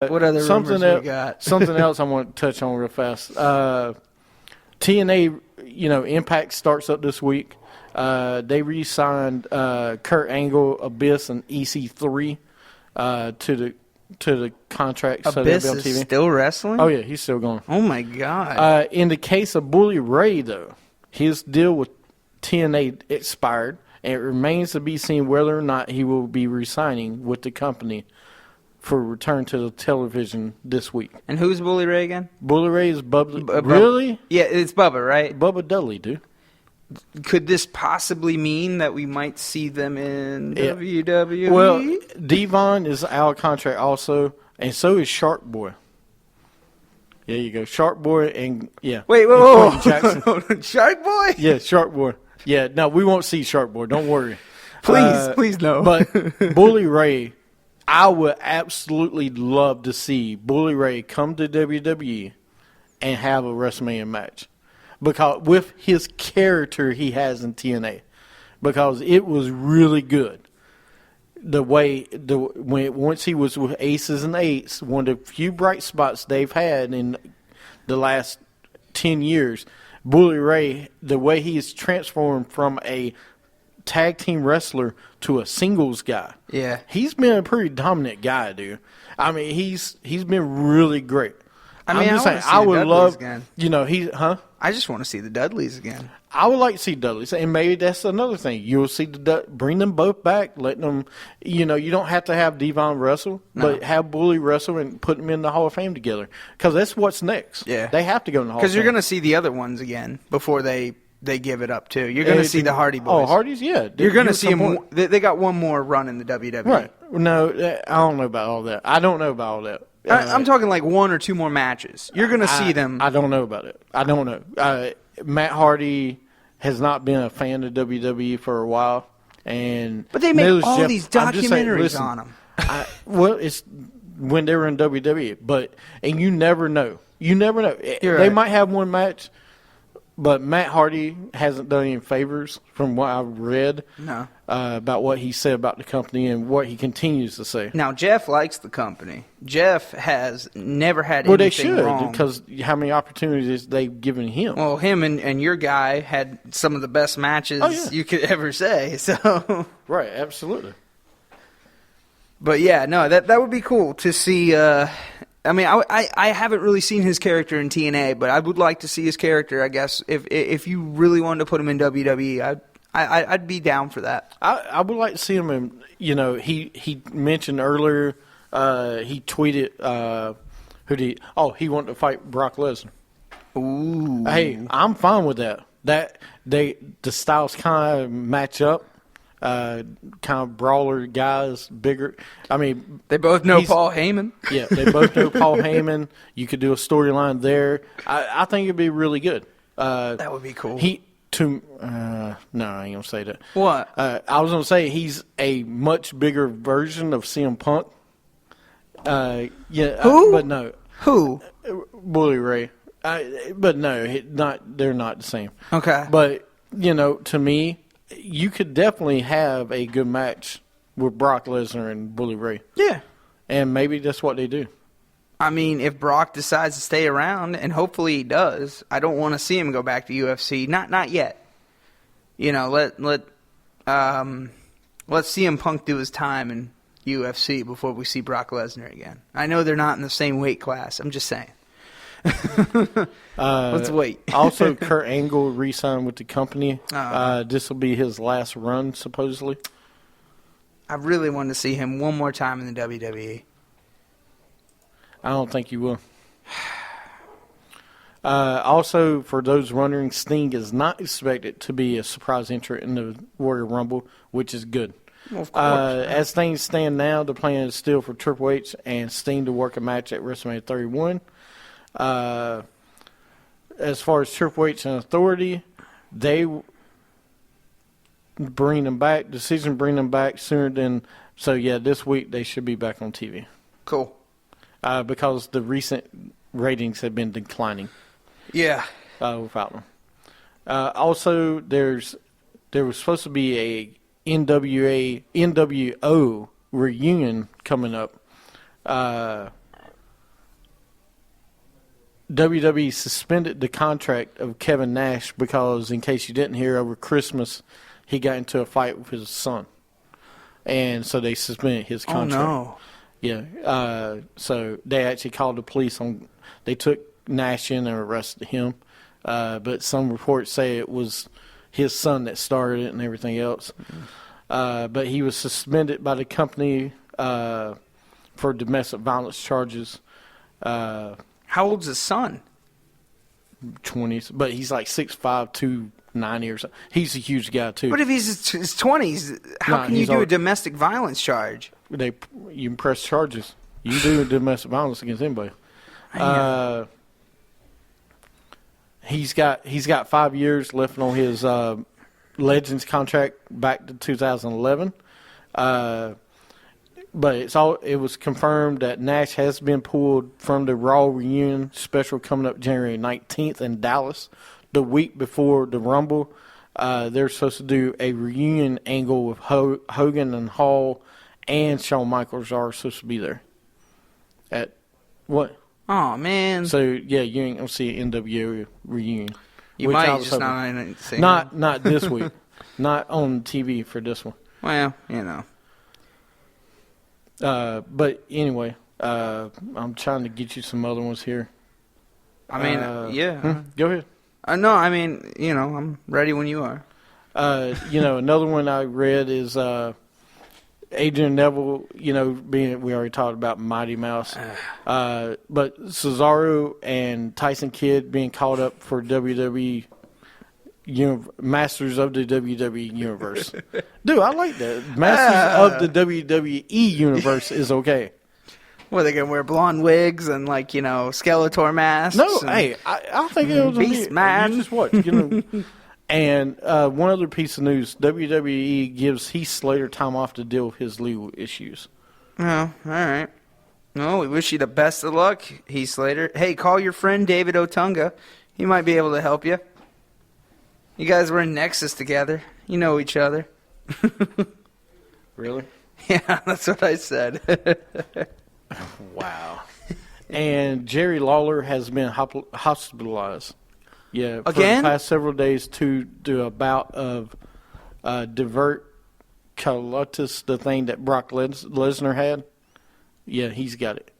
What other something rumors we got? something else I want to touch on real fast. TNA, Impact starts up this week. They re-signed Kurt Angle, Abyss, and EC3 to the contract. Abyss so they'll be on is TV. still wrestling? Oh yeah, he's still going. Oh my God! In the case of Bully Ray, though, his deal with TNA expired, and it remains to be seen whether or not he will be re-signing with the company for return to the television this week. And who's Bully Ray again? Bully Ray is Bubba. Really? Yeah, it's Bubba, right? Bubba Dudley, dude. Could this possibly mean that we might see them in WWE? Well, Devon is out of contract also, and so is Shark Boy. There you go. Shark Boy and, yeah. Wait, whoa. Jackson. Shark Boy? Yeah, Shark Boy. Yeah, no, we won't see Shark Boy. Don't worry. Please no. But Bully Ray, I would absolutely love to see Bully Ray come to WWE and have a WrestleMania match. Because with his character he has in TNA. Because it was really good. Once he was with Aces and Eights, one of the few bright spots they've had in the last 10 years, Bully Ray, the way he's transformed from a tag team wrestler to a singles guy. Yeah. He's been a pretty dominant guy, dude. I mean, he's been really great. I'm just saying, I would love, again. I just want to see the Dudleys again. I would like to see Dudleys, and maybe that's another thing. You'll see bring them both back, let them, you don't have to have Devon wrestle, but have Bully wrestle and put them in the Hall of Fame together. Because that's what's next. Yeah. They have to go in the Hall of Fame. Because you're going to see the other ones again before they give it up, too. You're going to see the Hardy Boys. Oh, Hardy's, yeah. You're going to see them. They got one more run in the WWE. Right. No, I don't know about all that. I don't know about all that. I'm talking like one or two more matches. You're going to see them. I don't know about it. I don't know. Matt Hardy has not been a fan of WWE for a while, but they make all these documentaries on him. It's when they were in WWE, and you never know. You never know. They might have one match, but Matt Hardy hasn't done any favors from what I've read. No. About what he said about the company and what he continues to say. Now, Jeff likes the company. Jeff has never had anything wrong. Well, they should, because how many opportunities they've given him. Well, him and your guy had some of the best matches you could ever say. So right, absolutely. But, yeah, no, that would be cool to see. I haven't really seen his character in TNA, but I would like to see his character, I guess. If you really wanted to put him in WWE, I'd be down for that. I would like to see him in, he mentioned earlier, he tweeted, he wanted to fight Brock Lesnar. Ooh. Hey, I'm fine with that. The styles kind of match up. Kind of brawler guys, bigger. I mean, they both know Paul Heyman. Yeah, they both know Paul Heyman. You could do a storyline there. I think it'd be really good. That would be cool. No, I ain't gonna say that. What? I was gonna say he's a much bigger version of CM Punk. Who? But no. Who? Bully Ray. But no, they're not the same. Okay. But to me, you could definitely have a good match with Brock Lesnar and Bully Ray. Yeah. And maybe that's what they do. I mean, if Brock decides to stay around, and hopefully he does, I don't want to see him go back to UFC. Not yet. Let CM Punk do his time in UFC before we see Brock Lesnar again. I know they're not in the same weight class. I'm just saying. Let's wait. Also, Kurt Angle re-signed with the company. This will be his last run, supposedly. I really want to see him one more time in the WWE. I don't think you will. Also, for those wondering, Sting is not expected to be a surprise entrant in the Royal Rumble, which is good. Well, of course. As things stand now, the plan is still for Triple H and Sting to work a match at WrestleMania 31. As far as Triple H and Authority, they bring them back sooner than. So, yeah, this week they should be back on TV. Cool. Because the recent ratings have been declining. Yeah. Without them. Also, there was supposed to be a NWO reunion coming up WWE suspended the contract of Kevin Nash because, in case you didn't hear, over Christmas he got into a fight with his son, and so they suspended his contract. Oh no! Yeah, so they actually called the police on. They took Nash in and arrested him, but some reports say it was his son that started it and everything else. But he was suspended by the company for domestic violence charges. How old's his son? 20s, but he's like 6'5", 290 or something. He's a huge guy too. But if he's his 20s, how can you do a domestic violence charge? You can press charges. You can do domestic violence against anybody. He's got 5 years left on his Legends contract back to 2011. But it was confirmed that Nash has been pulled from the Raw reunion special coming up January 19th in Dallas, the week before the Rumble. They're supposed to do a reunion angle with Hogan and Hall, and Shawn Michaels are supposed to be there. At what? Oh man! So yeah, you ain't gonna see an NWO reunion. You might just not this week, not on TV for this one. Well, you know. But anyway, I'm trying to get you some other ones here. I mean, yeah. Go ahead. No, I mean, you know, I'm ready when you are. Another one I read is Adrian Neville. We already talked about Mighty Mouse, but Cesaro and Tyson Kidd being called up for WWE. Masters of the WWE Universe. Dude, I like that. Masters of the WWE Universe is okay. Well, they can wear blonde wigs and, Skeletor masks. No, hey, I think it was Beast Man. You just watch, And one other piece of news, WWE gives Heath Slater time off to deal with his legal issues. Oh, all right. Well, we wish you the best of luck, Heath Slater. Hey, call your friend David Otunga. He might be able to help you. You guys were in Nexus together. You know each other. Really? Yeah, that's what I said. Wow. And Jerry Lawler has been hospitalized. Yeah, for again? the past several days to do a bout of diverticulitis, the thing that Brock Lesnar had. Yeah, he's got it.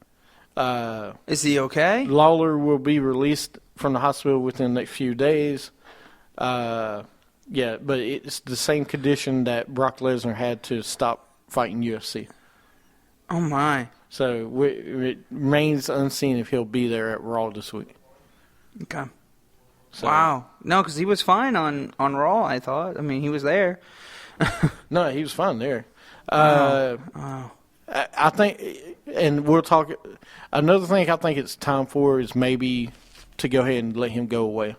Is he okay? Lawler will be released from the hospital within the next few days. But it's the same condition that Brock Lesnar had to stop fighting UFC. Oh, my. So it remains unseen if he'll be there at Raw this week. Okay. So, wow. No, because he was fine on Raw, I thought. I mean, he was there. No, he was fine there. Wow. I think, and we'll talk, another thing I think it's time for is maybe to go ahead and let him go away.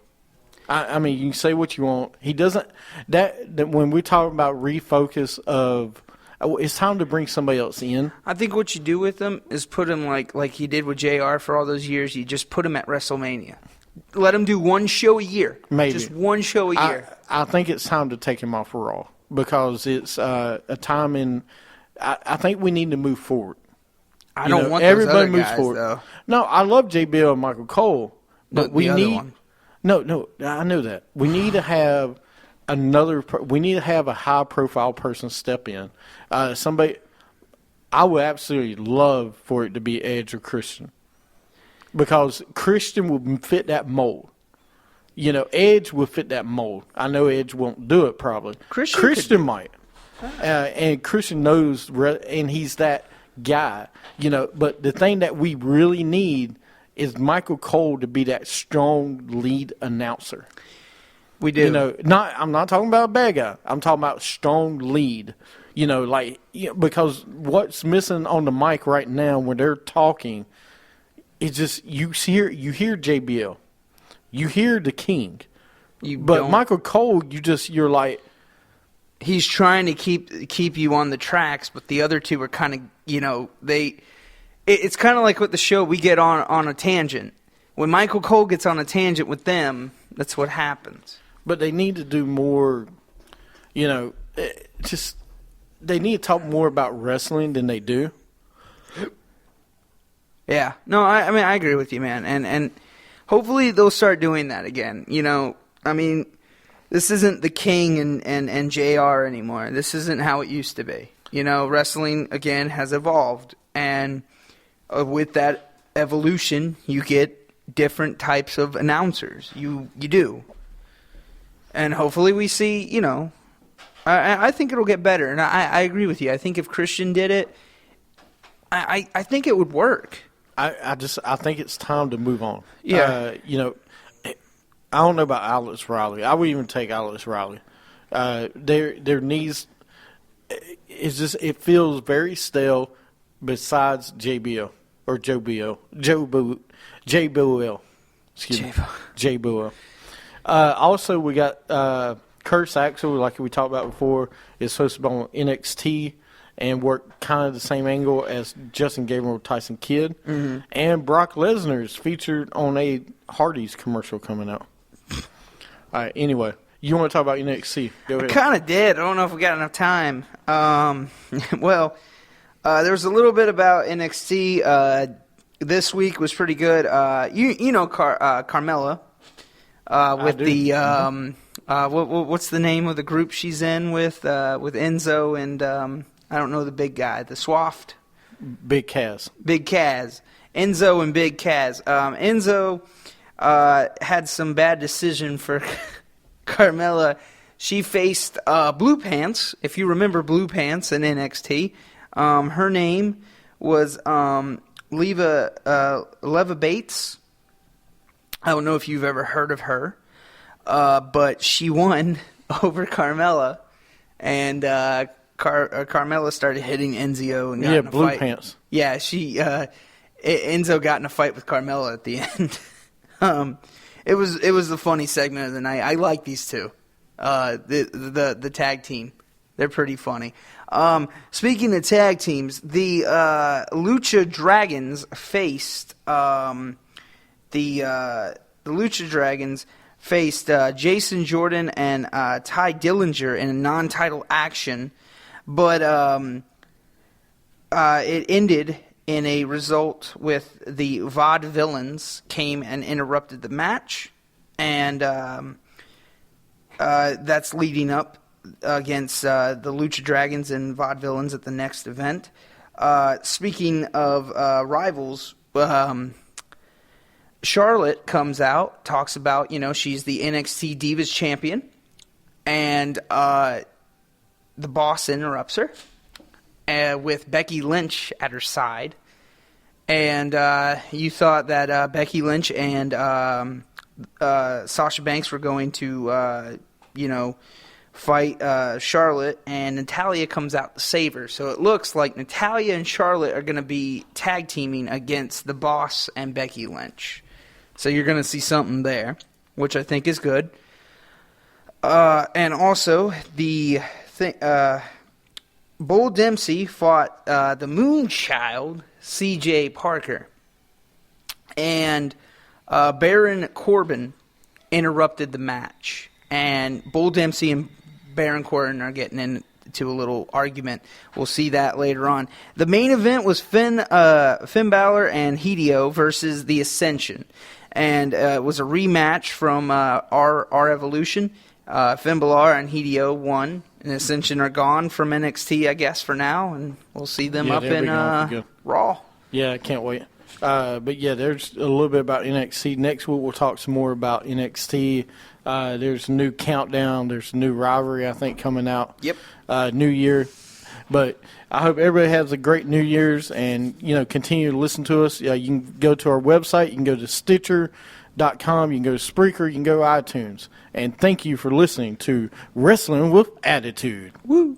I mean, you can say what you want. He doesn't, that when we talk about refocus of, it's time to bring somebody else in. I think what you do with him is put him like he did with JR for all those years. You just put him at WrestleMania. Let him do one show a year. Maybe. Just one show a year. I think it's time to take him off Raw because it's a time in, I think we need to move forward. I don't want those other guys, forward. Though. No, I love JBL and Michael Cole, but we need. One. No, I know that. We need to have we need to have a high-profile person step in. Somebody, I would absolutely love for it to be Edge or Christian, because Christian would fit that mold. Edge would fit that mold. I know Edge won't do it probably. Christian might, and Christian knows, and he's that guy. But the thing that we really need is Michael Cole to be that strong lead announcer. We do. I'm not talking about a bad guy. I'm talking about strong lead. Because what's missing on the mic right now when they're talking is just you hear JBL, you hear the King, but Michael Cole, you're like, he's trying to keep you on the tracks, but the other two are kind of It's kind of like with the show, we get on a tangent. When Michael Cole gets on a tangent with them, that's what happens. But they need to do more, they need to talk more about wrestling than they do. Yeah. No, I mean, I agree with you, man. And hopefully they'll start doing that again. You know, I mean, this isn't the King and JR anymore. This isn't how it used to be. You know, wrestling, again, has evolved. And with that evolution, you get different types of announcers. You do. And hopefully we see, you know, I think it'll get better. And I agree with you. I think if Christian did it, I think it would work. I think it's time to move on. Yeah. You know, I don't know about Alex Riley. I would even take Alex Riley. Their needs, it feels very stale besides JBL or Joe Buell. Excuse me. Jay Buell. Also, we got Curtis Axel, like we talked about before, is supposed to be on NXT and work kind of the same angle as Justin Gabriel, Tyson Kidd. Mm-hmm. And Brock Lesnar is featured on a Hardee's commercial coming out. All right, anyway, you want to talk about NXT? Go ahead. I kind of did. I don't know if we got enough time. Well, there was a little bit about NXT. This week was pretty good. You know Carmella with the what's the name of the group she's in with Enzo and I don't know the big guy, the Swaft. Big Kaz. Enzo and Big Kaz. Enzo had some bad decision for Carmella. She faced Blue Pants, if you remember Blue Pants in NXT. Her name was Leva Bates. I don't know if you've ever heard of her, but she won over Carmella, and Carmella started hitting Enzo and got in a Blue fight. Pants. Yeah, Enzo got in a fight with Carmella at the end. It was a funny segment of the night. I like these two, the tag team. They're pretty funny. Speaking of tag teams, the Lucha Dragons faced Jason Jordan and Ty Dillinger in a non-title action, but it ended in a result with the Vaudevillains came and interrupted the match, and that's leading up against the Lucha Dragons and Vaudevillains at the next event. Speaking of rivals, Charlotte comes out, talks about, she's the NXT Divas Champion, and the Boss interrupts her with Becky Lynch at her side. And you thought that Becky Lynch and Sasha Banks were going to, fight Charlotte, and Natalya comes out to save her. So it looks like Natalya and Charlotte are going to be tag teaming against the Boss and Becky Lynch. So you're going to see something there, which I think is good. And also, Bull Dempsey fought the Moonchild, C.J. Parker. And Baron Corbin interrupted the match. And Bull Dempsey and Baron Corbin are getting into a little argument. We'll see that later on. The main event was Finn Balor and Hideo versus The Ascension. And it was a rematch from our Evolution. Finn Balor and Hideo won. And Ascension are gone from NXT, I guess, for now. And we'll see them up in Raw. Yeah, I can't wait. But yeah, there's a little bit about NXT. Next week we'll talk some more about NXT. There's a new countdown. There's a new rivalry, I think, coming out. Yep. New year. But I hope everybody has a great New Year's and, continue to listen to us. You can go to our website. You can go to Stitcher.com. You can go to Spreaker. You can go to iTunes. And thank you for listening to Wrestling with Attitude. Woo!